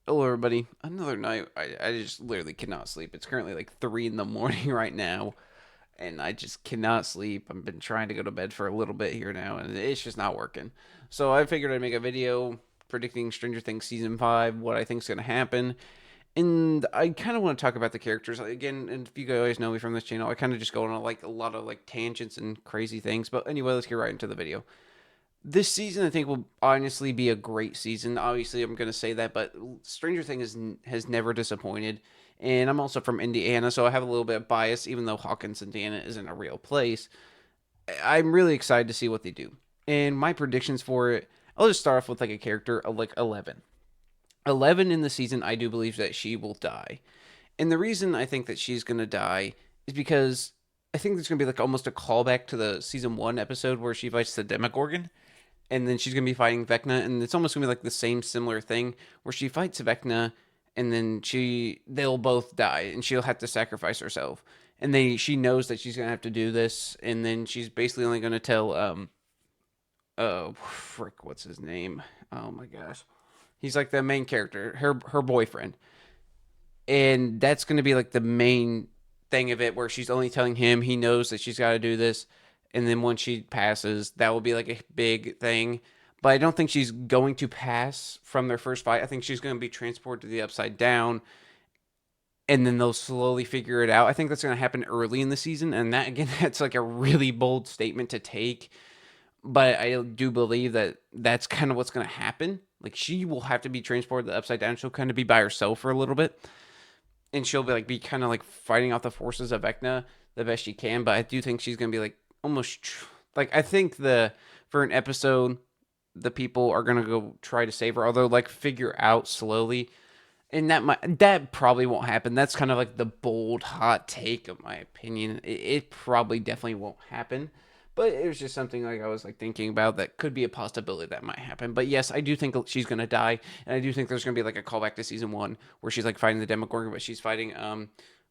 Hello, everybody. Another night. I just literally cannot sleep. It's currently like 3 in the morning right now, and I just cannot sleep. I've been trying to go to bed for a little bit here now, and it's just not working. So I figured I'd make a video predicting Stranger Things Season 5, what I think is going to happen. And I kind of want to talk about the characters. Again, and if you guys know me from this channel, I kind of just go on like a lot of like tangents and crazy things. But anyway, let's get right into the video. This season I think will honestly be a great season. Obviously, I'm going to say that, but Stranger Things has never disappointed. And I'm also from Indiana, so I have a little bit of bias, even though Hawkins, Indiana isn't a real place. I'm really excited to see what they do. And my predictions for it, I'll just start off with like a character like 11. 11 in the season, I do believe that she will die. And the reason I think that she's going to die is because I think there's going to be like almost a callback to the season 1 episode where she fights the Demogorgon, and then she's gonna be fighting Vecna, and it's almost gonna be like the same similar thing where she fights Vecna, and then they'll both die, and she'll have to sacrifice herself, and she knows that she's gonna have to do this, and then she's basically only gonna tell oh frick, what's his name? Oh my gosh, he's like the main character, her boyfriend, and that's gonna be like the main thing of it where she's only telling him. He knows that she's got to do this, and then once she passes, that will be like a big thing. But I don't think she's going to pass from their first fight. I think she's going to be transported to the Upside Down, and then they'll slowly figure it out. I think that's going to happen early in the season, and that again, that's like a really bold statement to take. But I do believe that that's kind of what's going to happen. Like she will have to be transported to the Upside Down. She'll kind of be by herself for a little bit, and she'll be kind of like fighting off the forces of Vecna the best she can. But I do think she's gonna be like almost like I think the for an episode the people are gonna go try to save her, although like figure out slowly, and that probably won't happen. That's kind of like the bold hot take of my opinion. It probably definitely won't happen. But it was just something like I was like thinking about that could be a possibility that might happen. But yes, I do think she's gonna die, and I do think there's gonna be like a callback to season 1 where she's like fighting the Demogorgon, but she's fighting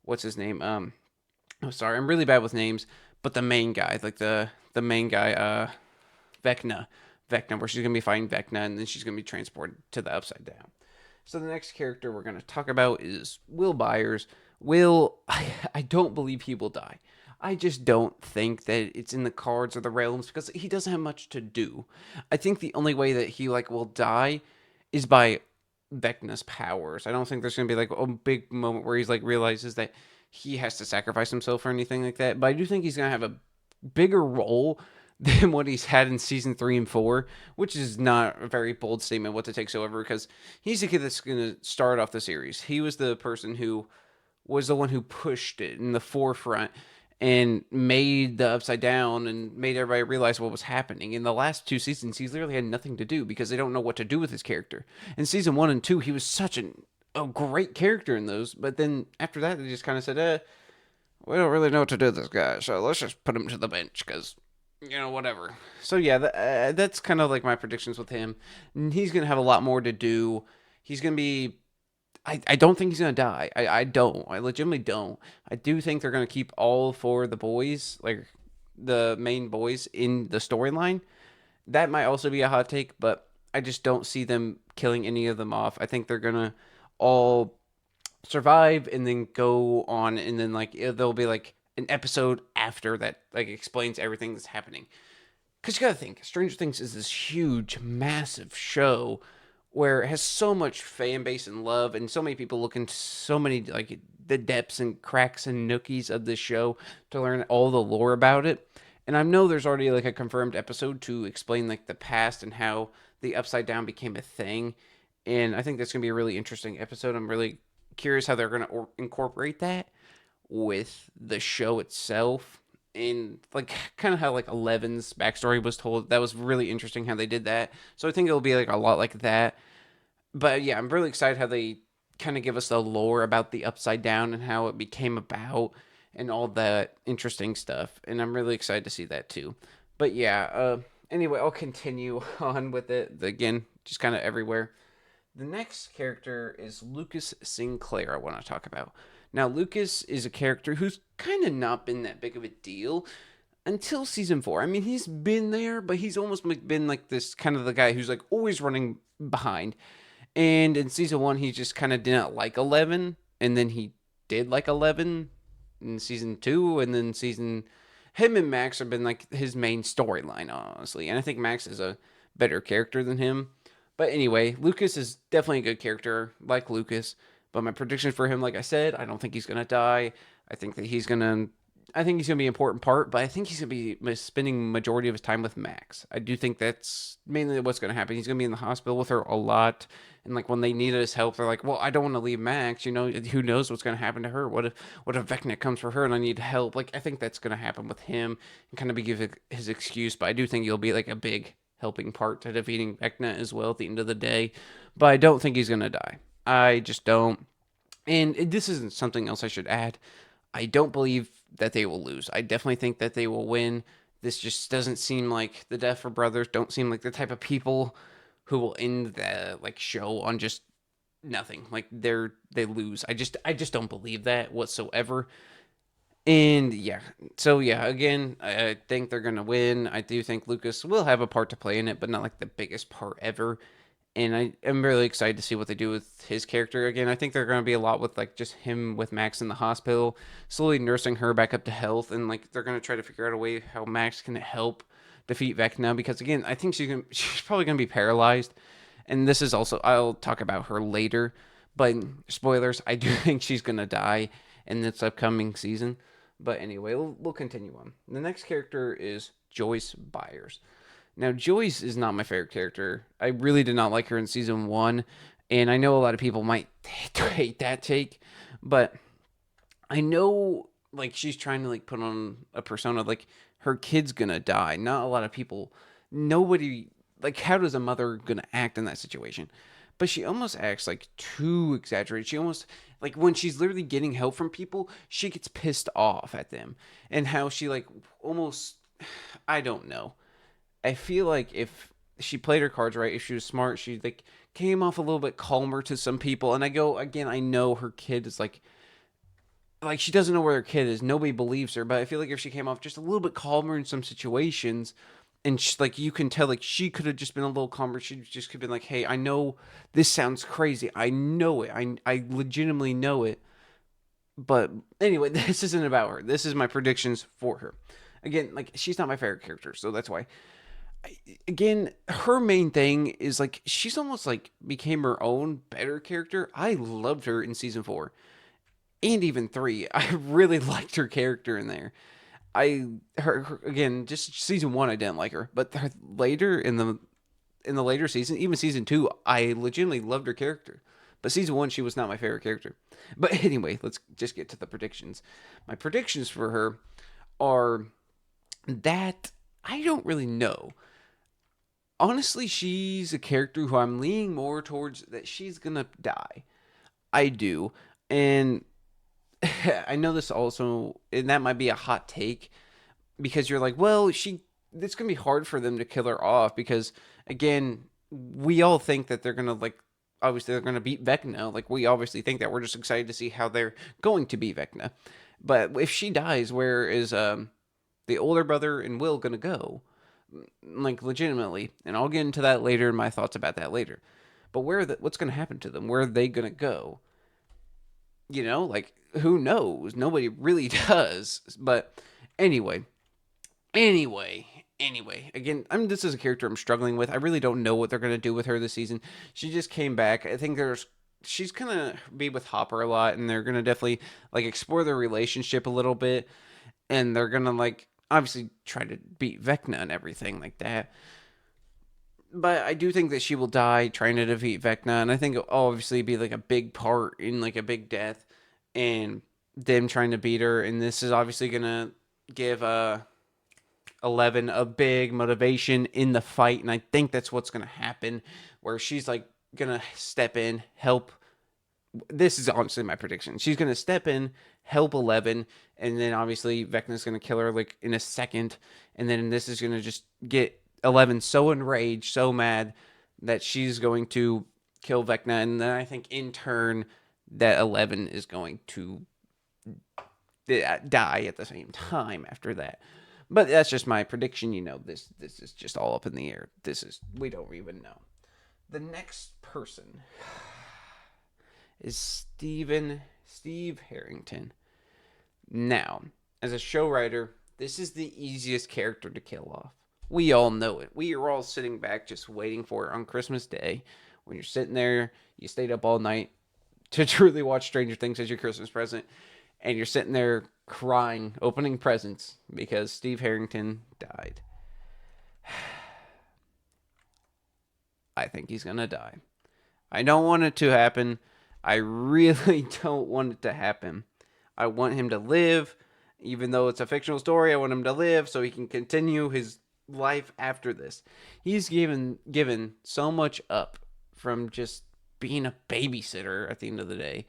what's his name? Oh sorry, I'm really bad with names, but the main guy, like the main guy, Vecna, Vecna, where she's gonna be fighting Vecna, and then she's gonna be transported to the Upside Down. So the next character we're gonna talk about is Will Byers. Will, I don't believe he will die. I just don't think that it's in the cards or the realms because he doesn't have much to do. I think the only way that he like will die is by Vecna's powers. I don't think there's gonna be like a big moment where he's like realizes that he has to sacrifice himself or anything like that. But I do think he's gonna have a bigger role than what he's had in season 3 and 4, which is not a very bold statement what to take so ever because he's the kid that's gonna start off the series. He was the person who was the one who pushed it in the forefront and made the Upside Down and made everybody realize what was happening. In the last 2 seasons, he's literally had nothing to do because they don't know what to do with his character. In season 1 and 2, he was such a great character in those, but then after that, they just kind of said, we don't really know what to do with this guy, so let's just put him to the bench because whatever. So yeah, that's kind of like my predictions with him. He's gonna have a lot more to do. He's gonna be I don't think he's gonna die. I don't. I legitimately don't. I do think they're gonna keep all 4 of the boys, like the main boys, in the storyline. That might also be a hot take, but I just don't see them killing any of them off. I think they're gonna all survive and then go on, and then like there'll be like an episode after that like explains everything that's happening. Because you gotta think, Stranger Things is this huge, massive show where it has so much fan base and love, and so many people look into so many like the depths and cracks and nookies of this show to learn all the lore about it. And I know there's already like a confirmed episode to explain like the past and how the Upside Down became a thing. And I think that's gonna be a really interesting episode. I'm really curious how they're gonna incorporate that with the show itself, and like kind of how like Eleven's backstory was told. That was really interesting how they did that. So I think it'll be like a lot like that. But yeah, I'm really excited how they kind of give us the lore about the Upside Down and how it became about and all that interesting stuff. And I'm really excited to see that too. But yeah, anyway, I'll continue on with it. Again, just kind of everywhere. The next character is Lucas Sinclair, I want to talk about. Now, Lucas is a character who's kind of not been that big of a deal until season 4. I mean, he's been there, but he's almost been like this kind of the guy who's like always running behind. And in season 1, he just kind of didn't like 11, and then he did like 11 in season 2, and then season him and Max have been like his main storyline, honestly. And I think Max is a better character than him. But anyway, Lucas is definitely a good character, like Lucas. But my prediction for him, like I said, I don't think he's gonna die. I think that he's gonna. I think he's gonna be an important part, but I think he's gonna be spending majority of his time with Max. I do think that's mainly what's gonna happen. He's gonna be in the hospital with her a lot, and like when they needed his help, they're like, "Well, I don't want to leave Max. You know, who knows what's gonna happen to her? What if Vecna comes for her and I need help? Like, I think that's gonna happen with him and kind of be give his excuse. But I do think he'll be like a big helping part to defeating Vecna as well at the end of the day. But I don't think he's gonna die. I just don't. And this isn't something else I should add. I don't believe that they will lose. I definitely think that they will win. This just doesn't seem like the Duffer Brothers don't seem like the type of people who will end the like show on just nothing. Like they lose. I just don't believe that whatsoever. And yeah, so yeah, again, I think they're gonna win. I do think Lucas will have a part to play in it, but not like the biggest part ever. And I am really excited to see what they do with his character again. I think they're going to be a lot with like just him with Max in the hospital, slowly nursing her back up to health, and like they're going to try to figure out a way how Max can help defeat Vecna because again, I think she's probably going to be paralyzed, and this is also I'll talk about her later, but spoilers, I do think she's going to die in this upcoming season. But anyway, we'll continue on. The next character is Joyce Byers. Now, Joyce is not my favorite character. I really did not like her in season 1, and I know a lot of people might hate that take, but I know like she's trying to like put on a persona like her kid's gonna die. Not a lot of people, nobody like how does a mother gonna act in that situation? But she almost acts like too exaggerated. She almost like when she's literally getting help from people, she gets pissed off at them and how she like almost I don't know. I feel like if she played her cards right, if she was smart, she like came off a little bit calmer to some people. And I go again, I know her kid is like she doesn't know where her kid is. Nobody believes her, but I feel like if she came off just a little bit calmer in some situations, and she, like you can tell, like she could have just been a little calmer. She just could have been like, "Hey, I know this sounds crazy. I know it. I legitimately know it." But anyway, this isn't about her. This is my predictions for her. Again, like she's not my favorite character, so that's why again, her main thing is like she's almost like became her own better character. I loved her in season 4 and even 3. I really liked her character in there. Her again, just season 1 I didn't like her, but later in the later season, even season 2, I legitimately loved her character. But season 1 she was not my favorite character. But anyway, let's just get to the predictions. My predictions for her are that I don't really know. Honestly, she's a character who I'm leaning more towards that she's gonna die. I do. And I know this also, and that might be a hot take because you're like, well, it's gonna be hard for them to kill her off because, again, we all think that they're gonna, like, obviously they're gonna beat Vecna. Like, we obviously think that. We're just excited to see how they're going to beat Vecna. But if she dies, where is the older brother and Will gonna go? Like legitimately, and I'll get into that later and my thoughts about that later. But what's going to happen to them? Where are they going to go? You know, like who knows? Nobody really does. But anyway, anyway, again, this is a character I'm struggling with. I really don't know what they're going to do with her this season. She just came back. I think she's gonna be with Hopper a lot, and they're gonna definitely like explore their relationship a little bit, and they're gonna like obviously try to beat Vecna and everything like that. But I do think that she will die trying to defeat Vecna, and I think it'll obviously be like a big part in like a big death, and them trying to beat her. And this is obviously gonna give 11 a big motivation in the fight, and I think that's what's gonna happen, where she's like gonna step in, help. This is honestly my prediction. She's gonna step in, help 11, and then obviously Vecna's gonna kill her like in a second, and then this is gonna just get 11 so enraged, so mad that she's going to kill Vecna, and then I think in turn that 11 is going to die at the same time after that. But that's just my prediction. You know, this is just all up in the air. We don't even know. The next person is Steve Harrington. Now, as a show writer, this is the easiest character to kill off. We all know it. We are all sitting back just waiting for it on Christmas Day. When you're sitting there, you stayed up all night to truly watch Stranger Things as your Christmas present, and you're sitting there crying, opening presents because Steve Harrington died. I think he's gonna die. I don't want it to happen. I really don't want it to happen. I want him to live, even though it's a fictional story. I want him to live so he can continue his life after this. He's given so much up from just being a babysitter at the end of the day.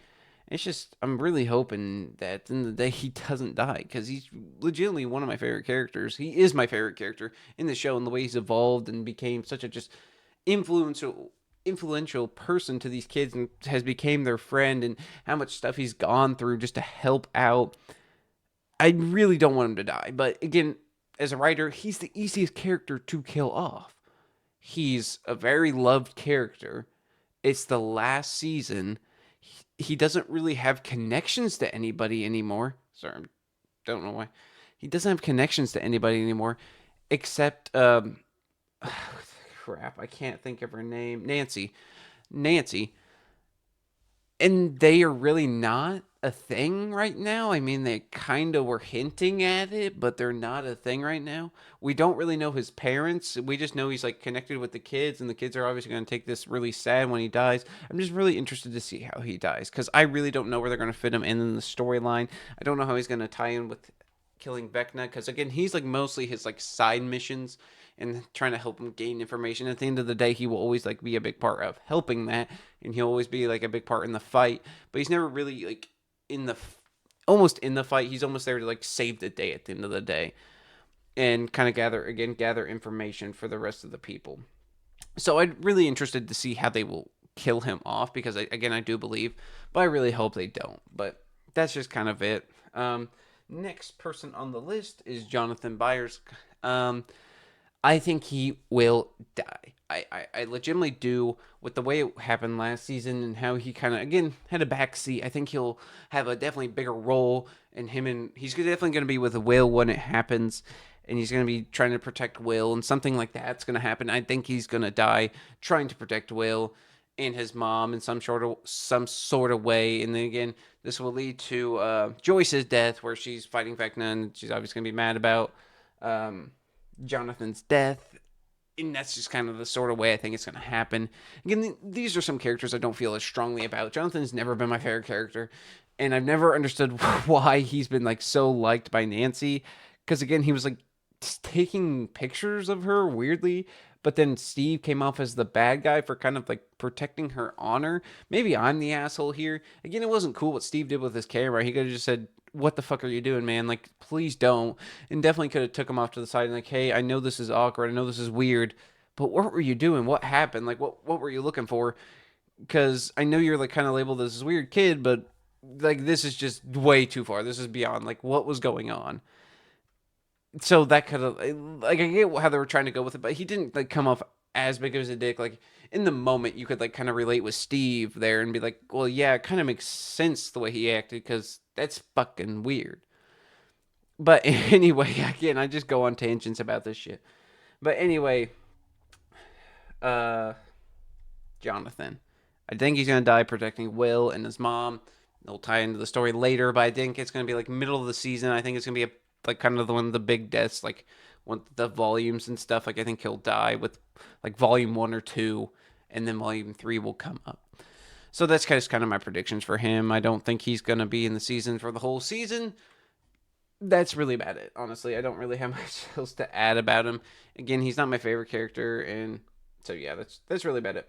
It's just I'm really hoping that at the end of the day he doesn't die because he's legitimately one of my favorite characters. He is my favorite character in the show and the way he's evolved and became such a just influential person to these kids and has became their friend and how much stuff he's gone through just to help out. I really don't want him to die, but again, as a writer, he's the easiest character to kill off. He's a very loved character. It's the last season. He doesn't really have connections to anybody anymore. Sorry, I don't know why. He doesn't have connections to anybody anymore except crap, I can't think of her name. Nancy. And they are really not a thing right now. I mean, they kind of were hinting at it, but they're not a thing right now. We don't really know his parents. We just know he's like connected with the kids, and the kids are obviously going to take this really sad when he dies. I'm just really interested to see how he dies because I really don't know where they're going to fit him in the storyline. I don't know how he's going to tie in with killing Vecna because again, he's like mostly his like side missions and trying to help him gain information. At the end of the day, he will always like be a big part of helping that, and he'll always be like a big part in the fight. But he's never really like in the almost in the fight. He's almost there to like save the day at the end of the day, and kind of gather information for the rest of the people. So I'm really interested to see how they will kill him off because I do believe, but I really hope they don't. But that's just kind of it. Next person on the list is Jonathan Byers. I think he will die. I legitimately do with the way it happened last season and how he kind of again had a backseat. I think he'll have a definitely bigger role in him and he's definitely going to be with Will when it happens, and he's going to be trying to protect Will and something like that's going to happen. I think he's going to die trying to protect Will and his mom in some sort of way, and then again this will lead to Joyce's death where she's fighting Vecna and she's obviously going to be mad about. Jonathan's death, and that's just kind of the sort of way I think it's going to happen. Again, these are some characters I don't feel as strongly about. Jonathan's never been my favorite character, and I've never understood why he's been like so liked by Nancy. Because again, he was like taking pictures of her weirdly, but then Steve came off as the bad guy for kind of like protecting her honor. Maybe I'm the asshole here. Again, it wasn't cool what Steve did with his camera. He could have just said, what the fuck are you doing, man? Like, please don't. And definitely could have took him off to the side and like, hey, I know this is awkward. I know this is weird, but what were you doing? What happened? Like, what were you looking for? Because I know you're like kind of labeled as this weird kid, but like this is just way too far. This is beyond like what was going on. So that could have like I get how they were trying to go with it, but he didn't like come off as big as a dick. Like in the moment, you could like kind of relate with Steve there and be like, well, yeah, it kind of makes sense the way he acted because that's fucking weird. But anyway, again, I just go on tangents about this shit. But anyway, uh, Jonathan, I think he's gonna die protecting Will and his mom. They'll tie into the story later, but I think it's gonna be like middle of the season. I think it's gonna be a like kind of the one of the big deaths, like one the volumes and stuff. Like I think he'll die with like volume 1 or 2, and then volume 3 will come up. So that's kind of my predictions for him. I don't think he's gonna be in the season for the whole season. That's really about it. Honestly, I don't really have much else to add about him. Again, he's not my favorite character, and so yeah, that's really about it.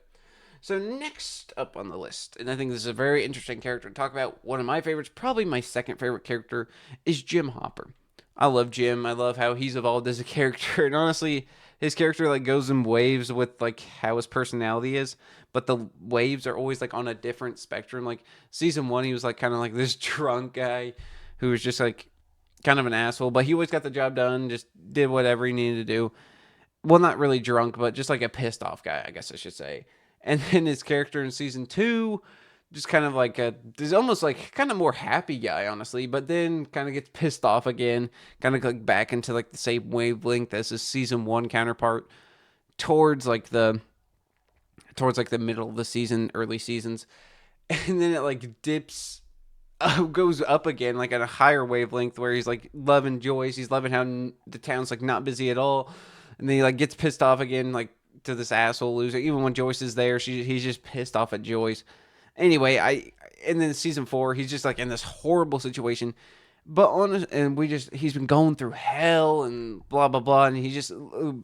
So next up on the list, and I think this is a very interesting character to talk about. One of my favorites, probably my second favorite character, is Jim Hopper. I love Jim. I love how he's evolved as a character, and honestly, his character like goes in waves with like how his personality is, but the waves are always like on a different spectrum. Like season 1, he was like kind of like this drunk guy who was just like kind of an asshole, but he always got the job done, just did whatever he needed to do. Well, not really drunk, but just like a pissed off guy, I guess I should say. And then his character in season 2 just kind of like there's almost like kind of more happy guy, honestly, but then kind of gets pissed off again, kind of like back into like the same wavelength as his season 1 counterpart towards like the middle of the season, early seasons. And then it like dips, goes up again, like at a higher wavelength where he's like loving Joyce. He's loving how the town's like not busy at all. And then he like gets pissed off again, like to this asshole loser. Even when Joyce is there, he's just pissed off at Joyce. Anyway, and then season 4, he's just like in this horrible situation. But honest, and he's been going through hell and blah blah blah, and he just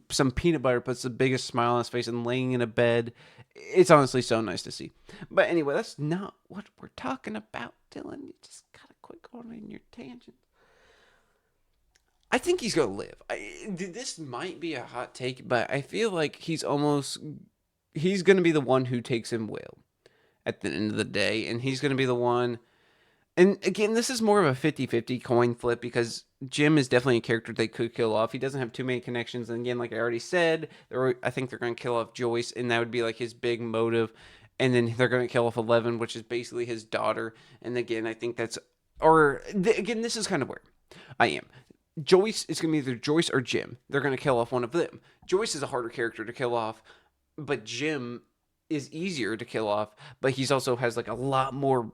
some peanut butter puts the biggest smile on his face and laying in a bed. It's honestly so nice to see. But anyway, that's not what we're talking about, Dylan. You just gotta quit going in your tangent. I think he's gonna live. This might be a hot take, but I feel like he's gonna be the one who takes him Will at the end of the day, and he's gonna be the one. And again, this is more of a 50-50 coin flip because Jim is definitely a character they could kill off. He doesn't have too many connections. And again, like I already said, I think they're going to kill off Joyce, and that would be like his big motive. And then they're going to kill off 11, which is basically his daughter. And again, I think again, this is kind of where I am. Joyce is going to be either Joyce or Jim. They're going to kill off one of them. Joyce is a harder character to kill off, but Jim is easier to kill off, but he's also has like a lot more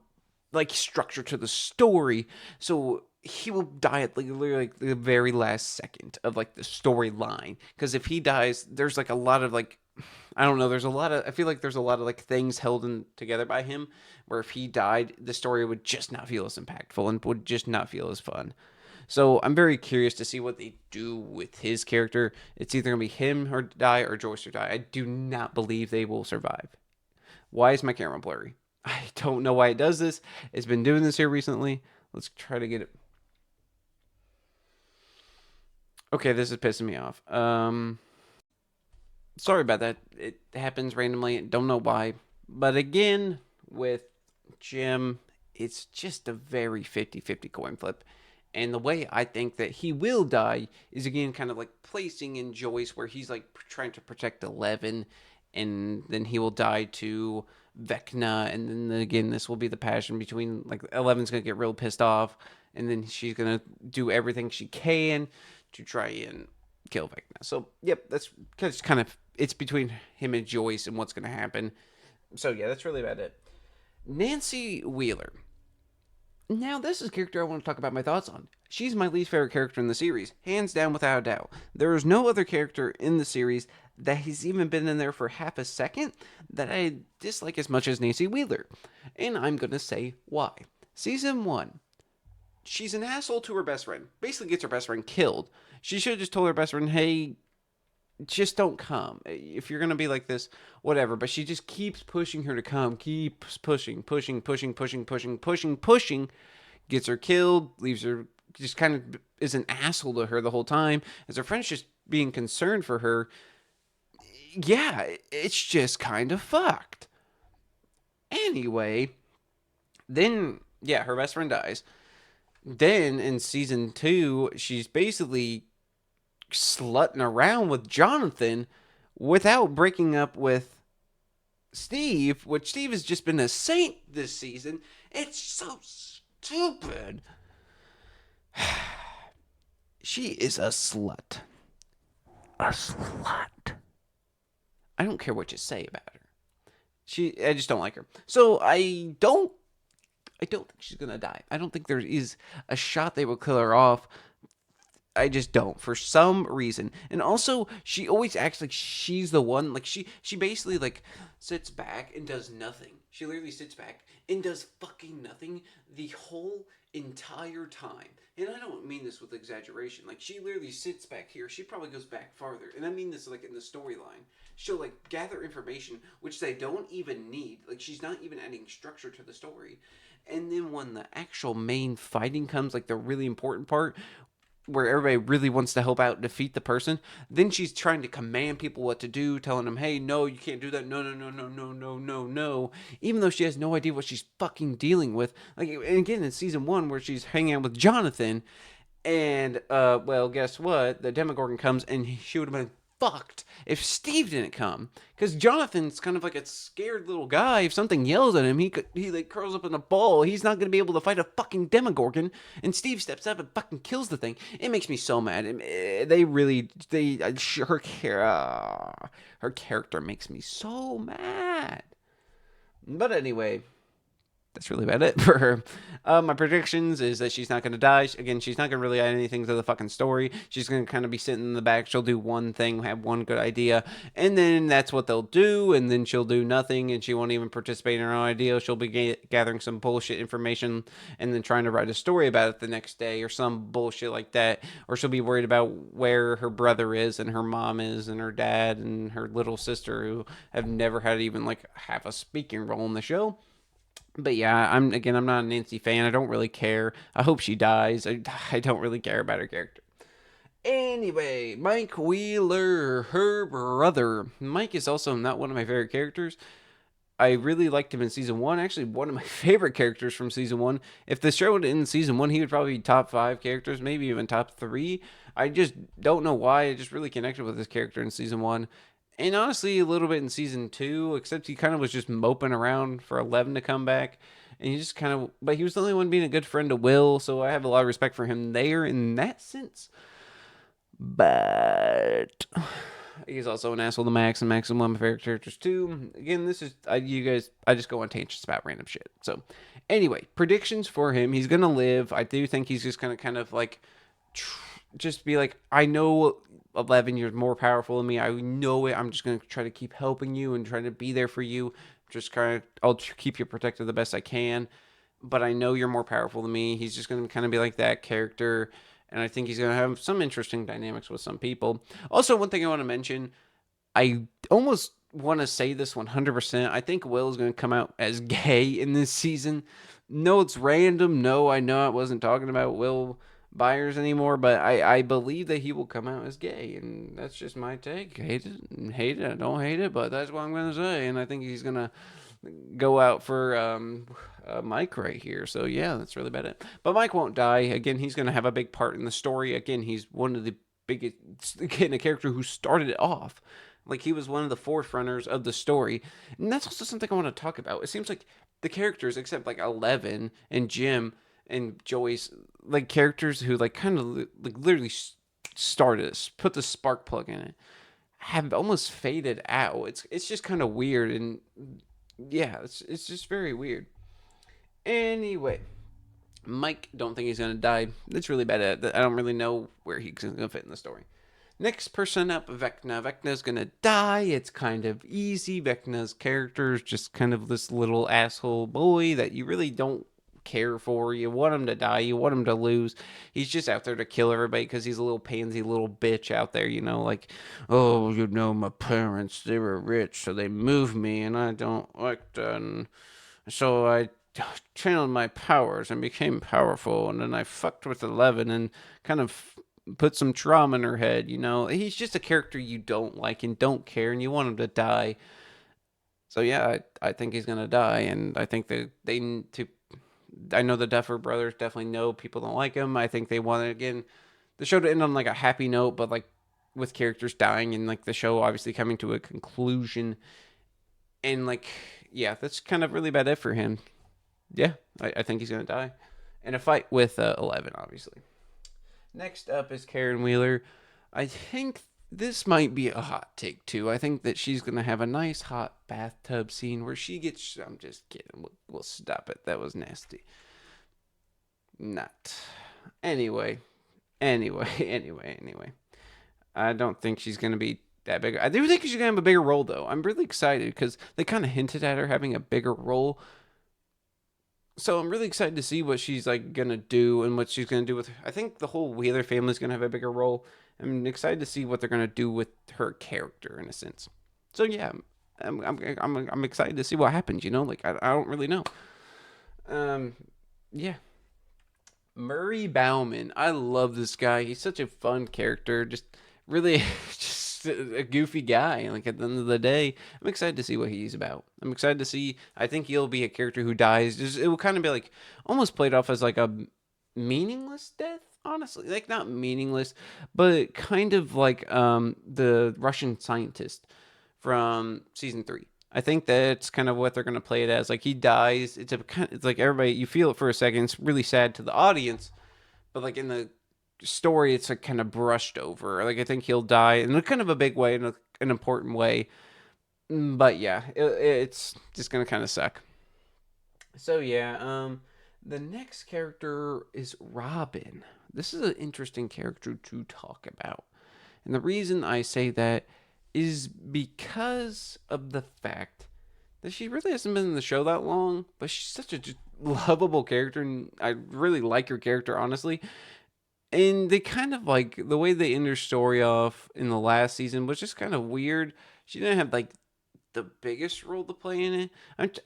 like structure to the story, so he will die at literally like the very last second of like the storyline. Because if he dies, there's like a lot of like I don't know. I feel like there's a lot of like things held in together by him. Where if he died, the story would just not feel as impactful and would just not feel as fun. So I'm very curious to see what they do with his character. It's either gonna be him or die or Joyce or die. I do not believe they will survive. Why is my camera blurry? I don't know why it does this. It's been doing this here recently. Let's try to get it. Okay, this is pissing me off. Sorry about that. It happens randomly. Don't know why. But again, with Jim, it's just a very 50-50 coin flip. And the way I think that he will die is again kind of like placing in Joyce where he's like trying to protect 11 and then he will die to Vecna, and then again this will be the passion between like 11's gonna get real pissed off, and then she's gonna do everything she can to try and kill Vecna. So yep, that's kind of it's between him and Joyce and what's gonna happen. So yeah, that's really about it. Nancy Wheeler. Now, this is a character I want to talk about my thoughts on. She's my least favorite character in the series, hands down without a doubt. There is no other character in the series that has even been in there for half a second that I dislike as much as Nancy Wheeler. And I'm going to say why. Season 1. She's an asshole to her best friend. Basically gets her best friend killed. She should have just told her best friend, hey, just don't come. If you're going to be like this, whatever. But she just keeps pushing her to come. Keeps pushing. Gets her killed. Leaves her, just kind of is an asshole to her the whole time. As her friend's just being concerned for her. Yeah, it's just kind of fucked. Anyway, then, yeah, her best friend dies. Then in season 2, she's basically slutting around with Jonathan without breaking up with Steve, which Steve has just been a saint this season. It's so stupid. She is a slut. A slut. I don't care what you say about her. I just don't like her. So I don't think she's gonna die. I don't think there is a shot they will kill her off. I just don't, for some reason. And also, she always acts like she's the one. Like she basically like sits back and does nothing. She literally sits back and does fucking nothing the whole entire time. And I don't mean this with exaggeration. Like she literally sits back here. She probably goes back farther. And I mean this like in the storyline. She'll like gather information which they don't even need. Like she's not even adding structure to the story. And then when the actual main fighting comes, like the really important part, where everybody really wants to help out and defeat the person, then she's trying to command people what to do, telling them, hey, no, you can't do that, no, even though she has no idea what she's fucking dealing with. Like, and again, in season 1, where she's hanging out with Jonathan, and, well, guess what? The Demogorgon comes, and she would have been fucked if Steve didn't come, because Jonathan's kind of like a scared little guy. If something yells at him, he like curls up in a ball. He's not gonna be able to fight a fucking Demogorgon, and Steve steps up and fucking kills the thing. It makes me so mad. Her character makes me so mad. But anyway, that's really about it for her. My predictions is that she's not going to die. Again, she's not going to really add anything to the fucking story. She's going to kind of be sitting in the back. She'll do one thing, have one good idea, and then that's what they'll do, and then she'll do nothing, and she won't even participate in her own idea. She'll be gathering some bullshit information and then trying to write a story about it the next day or some bullshit like that. Or she'll be worried about where her brother is and her mom is and her dad and her little sister, who have never had even like half a speaking role in the show. But yeah, I'm not a Nancy fan. I don't really care. I hope she dies. I don't really care about her character. Anyway, Mike Wheeler, her brother. Mike is also not one of my favorite characters. I really liked him in season 1. Actually, one of my favorite characters from season 1. If the show would end in season 1, he would probably be top 5 characters, maybe even top 3. I just don't know why. I just really connected with this character in season 1. And honestly, a little bit in season 2, except he kind of was just moping around for 11 to come back. And he just kind of, but he was the only one being a good friend to Will, so I have a lot of respect for him there in that sense. But he's also an asshole to Max, and Max is one of my favorite characters too. Again, this is, I just go on tangents about random shit. So, anyway, predictions for him. He's going to live. I do think he's just going to kind of like, just be like, I know 11, you're more powerful than me. I know it. I'm just going to try to keep helping you and trying to be there for you. Just kind of, I'll keep you protected the best I can. But I know you're more powerful than me. He's just going to kind of be like that character. And I think he's going to have some interesting dynamics with some people. Also, one thing I want to mention, I almost want to say this 100%. I think Will is going to come out as gay in this season. No, it's random. No, I know I wasn't talking about Will Byers anymore, but I believe that he will come out as gay, and that's just my take. Hate it, I don't hate it, but that's what I'm gonna say. And I think he's gonna go out for Mike right here. So yeah, that's really about it. But Mike won't die. Again, he's gonna have a big part in the story. Again, he's one of the biggest, again, a character who started it off. Like, he was one of the forerunners of the story, and that's also something I want to talk about. It seems like the characters, except like 11 and Jim and Joyce, like characters who like kind of like literally started it, put the spark plug in it, have almost faded out. It's just kind of weird, and yeah, it's just very weird. Anyway, Mike, don't think he's gonna die. It's really bad. I don't really know where he's gonna fit in the story. Next person up, Vecna. Vecna's gonna die. It's kind of easy. Vecna's character is just kind of this little asshole boy that you really don't care for. You want him to die. You want him to lose. He's just out there to kill everybody because he's a little pansy little bitch out there, like, oh, my parents, they were rich, so they moved me, and I don't like that. And so I channeled my powers and became powerful, and then I fucked with 11 and kind of put some trauma in her head. He's just a character you don't like and don't care, and you want him to die. So yeah, I think he's gonna die, and I think that they need to. I know the Duffer brothers definitely know people don't like him. I think they want, again, the show to end on like a happy note, but like with characters dying and like the show obviously coming to a conclusion. And like, yeah, that's kind of really bad it for him. Yeah, I think he's gonna die in a fight with 11, obviously. Next up is Karen Wheeler. I think this might be a hot take too. I think that she's gonna have a nice hot bathtub scene where she gets. I'm just kidding. We'll stop it. That was nasty. Not. Anyway. I don't think she's gonna be that big. I do think she's gonna have a bigger role though. I'm really excited because they kind of hinted at her having a bigger role. So I'm really excited to see what she's like gonna do and what she's gonna do with. I think the whole Wheeler family is gonna have a bigger role. I'm excited to see what they're gonna do with her character in a sense. So yeah, I'm excited to see what happens. Like I don't really know. Yeah. Murray Bauman. I love this guy. He's such a fun character. Just really, just a goofy guy. Like at the end of the day, I'm excited to see what he's about. I'm excited to see. I think he'll be a character who dies. It will kind of be like almost played off as like a meaningless death, honestly, like not meaningless, but kind of like the Russian scientist from season 3. I think that's kind of what they're gonna play it as. Like he dies. It's like everybody you feel it for a second. It's really sad to the audience, but like in the story, it's like kind of brushed over. Like I think he'll die in a kind of a big way, in an important way. But yeah, it's just gonna kind of suck. So yeah, the next character is Robin. This is an interesting character to talk about. And the reason I say that is because of the fact that she really hasn't been in the show that long, but she's such a just lovable character, and I really like her character, honestly. And they kind of like the way they end her story off in the last season was just kind of weird. She didn't have like the biggest role to play in it.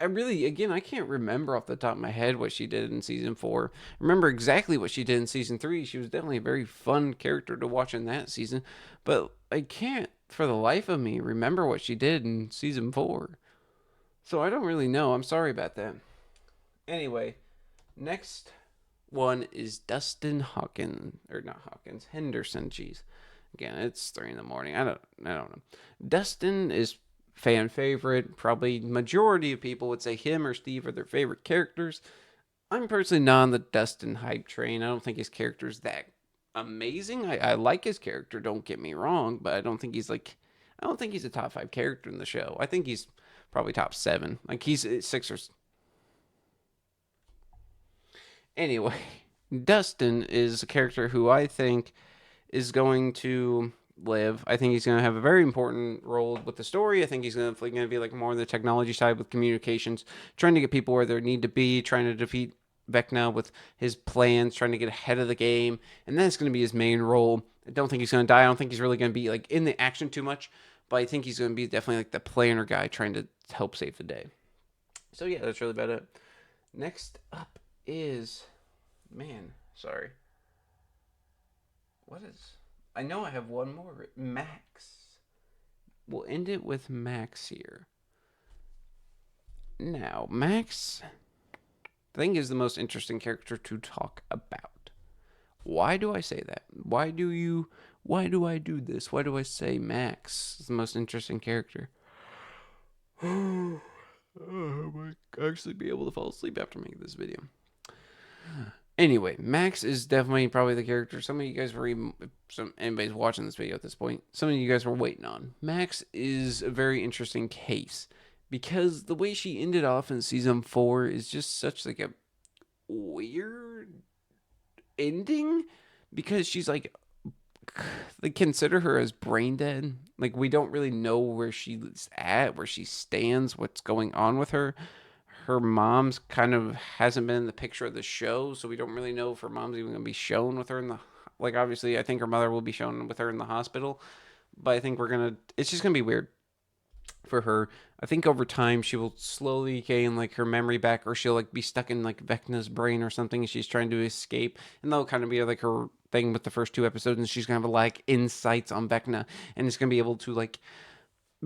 I really, again, I can't remember off the top of my head what she did in season 4. I remember exactly what she did in season 3. She was definitely a very fun character to watch in that season, but I can't, for the life of me, remember what she did in season 4. So I don't really know. I'm sorry about that. Anyway, next one is Dustin Hawkins, or not Hawkins, Henderson. Jeez, again, it's 3 in the morning. I don't know. Dustin is fan favorite. Probably majority of people would say him or Steve are their favorite characters. I'm personally not on the Dustin hype train. I don't think his character's that amazing. I like his character. Don't get me wrong, but I don't think he's like. I don't think he's a top 5 character in the show. I think he's probably top 7. Like he's 6 or. Anyway, Dustin is a character who I think is going to live. I think he's going to have a very important role with the story. I think he's going to be like more on the technology side with communications, trying to get people where they need to be, trying to defeat Vecna with his plans, trying to get ahead of the game, and that's going to be his main role. I don't think he's going to die. I don't think he's really going to be like in the action too much, but I think he's going to be definitely like the planner guy trying to help save the day. So yeah, that's really about it. Next up is, man, sorry. What is? I know I have one more. Max. We'll end it with Max here. Now, Max, I think, is the most interesting character to talk about. Why do I say that? Why do I do this? Why do I say Max is the most interesting character? I might actually be able to fall asleep after making this video. Anyway, Max is definitely probably the character some of you guys were even, anybody's watching this video at this point, some of you guys were waiting on. Max is a very interesting case because the way she ended off in season 4 is just such like a weird ending because she's like they consider her as brain dead. Like we don't really know where she's at, where she stands, what's going on with her. Her mom's kind of hasn't been in the picture of the show, so we don't really know if her mom's even going to be shown with her in the, like obviously I think her mother will be shown with her in the hospital, but I think it's just going to be weird for her. I think over time she will slowly gain like her memory back, or she'll like be stuck in like Vecna's brain or something, and she's trying to escape, and that'll kind of be like her thing with the first 2 episodes, and she's gonna have like insights on Vecna, and it's gonna be able to like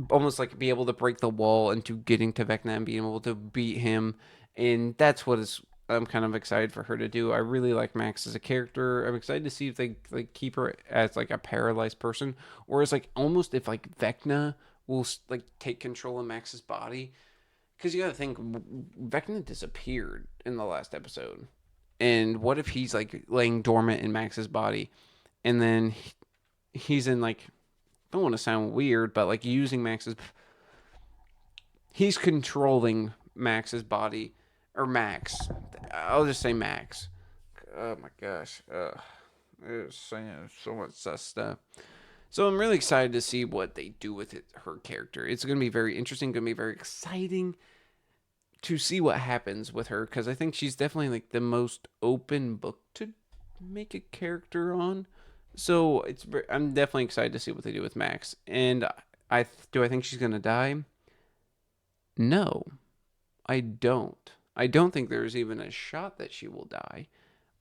almost like be able to break the wall into getting to Vecna and being able to beat him, and that's what is I'm kind of excited for her to do. I really like Max as a character. I'm excited to see if they like keep her as like a paralyzed person, or as like almost if like Vecna will like take control of Max's body, because you gotta think Vecna disappeared in the last episode, and what if he's like laying dormant in Max's body, and then he's in like, I don't want to sound weird, but like using he's controlling Max's body, or Max. I'll just say Max. Oh my gosh. It's saying so much stuff. So I'm really excited to see what they do with her character. It's going to be very interesting, going to be very exciting to see what happens with her, because I think she's definitely like the most open book to make a character on. So I'm definitely excited to see what they do with Max. And I think she's going to die? No, I don't. I don't think there's even a shot that she will die.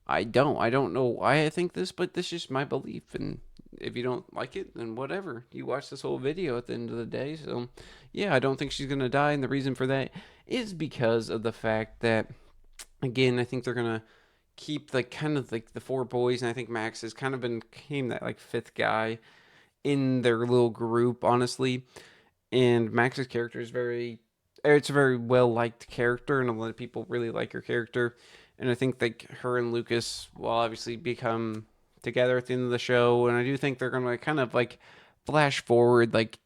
I don't. I don't know why I think this, but this is just my belief. And if you don't like it, then whatever. You watch this whole video at the end of the day. So, yeah, I don't think she's going to die. And the reason for that is because of the fact that, again, I think they're going to keep like kind of like the four boys, and I think Max has kind of became that like fifth guy in their little group, honestly. And Max's character is it's a very well liked character, and a lot of people really like her character. And I think like her and Lucas will obviously become together at the end of the show, and I do think they're gonna kind of like flash forward like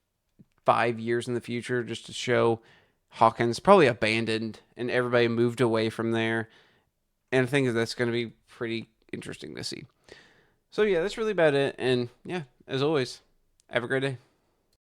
5 years in the future just to show Hawkins probably abandoned and everybody moved away from there. And I think that's going to be pretty interesting to see. So yeah, that's really about it. And yeah, as always, have a great day.